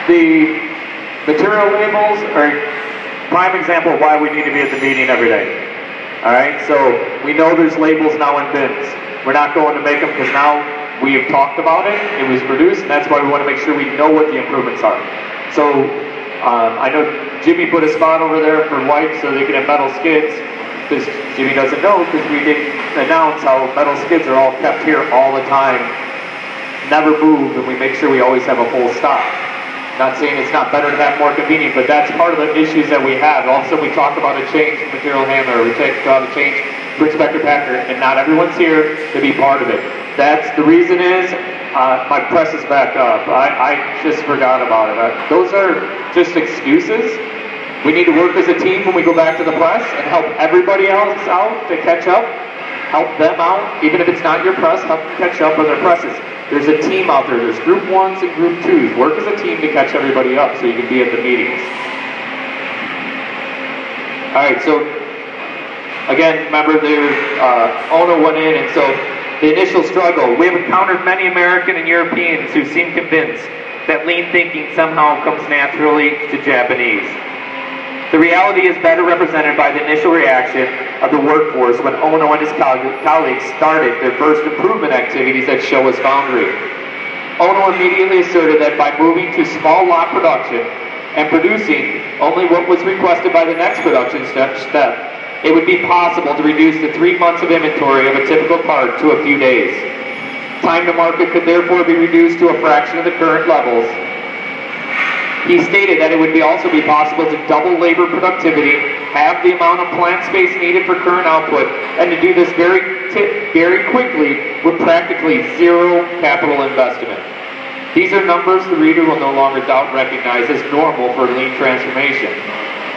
The material labels are a prime example of why we need to be at the meeting every day. All right, so we know there's labels now in bins. We're not going to make them because now we have talked about it, it was produced, and that's why we want to make sure we know what the improvements are. So I know Jimmy put a spot over there for white so they can have metal skids, because Jimmy doesn't know because we didn't announce how metal skids are all kept here all the time, never move, and we make sure we always have a full stock. Not saying it's not better to have more convenient, but that's part of the issues that we have. Also, we talk about a change in material handler, we talk about a change for Inspector Packer, and not everyone's here to be part of it. That's the reason is, my press is back up. I just forgot about it. Those are just excuses. We need to work as a team when we go back to the press and help everybody else out to catch up. Help them out, even if it's not your press, help them catch up on their presses. There's a team out there. There's group 1s and group 2s. Work as a team to catch everybody up so you can be at the meetings. All right, so again, remember Ono went in, and so the initial struggle. We have encountered many American and Europeans who seem convinced that lean thinking somehow comes naturally to Japanese. The reality is better represented by the initial reaction of the workforce when Ono and his colleagues started their first improvement activities at Showa's foundry. Ono immediately asserted that by moving to small lot production and producing only what was requested by the next production step, it would be possible to reduce the 3 months of inventory of a typical part to a few days. Time to market could therefore be reduced to a fraction of the current levels. He stated that it would also be possible to double labor productivity, have the amount of plant space needed for current output, and to do this very quickly with practically zero capital investment. These are numbers the reader will no longer recognize as normal for lean transformation.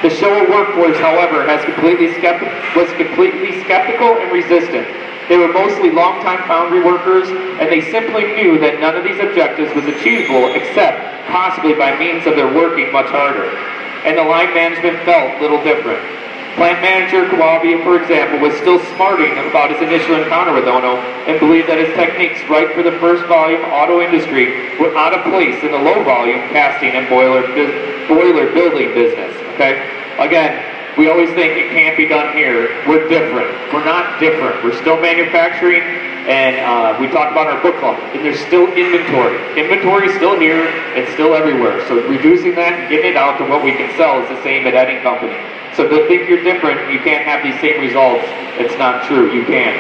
The Showa workforce, however, was completely skeptical and resistant. They were mostly longtime foundry workers, and they simply knew that none of these objectives was achievable except possibly by means of their working much harder. And the line management felt little different. Plant manager Kawabe, for example, was still smarting about his initial encounter with Ono and believed that his techniques right for the first volume auto industry were out of place in the low volume casting and boiler building business. Okay? Again, we always think it can't be done here. We're different. We're not different. We're still manufacturing, and we talk about our book club, and there's still inventory. Inventory is still here. It's still everywhere. So reducing that and getting it out to what we can sell is the same at any company. So to think you're different, you can't have these same results. It's not true. You can.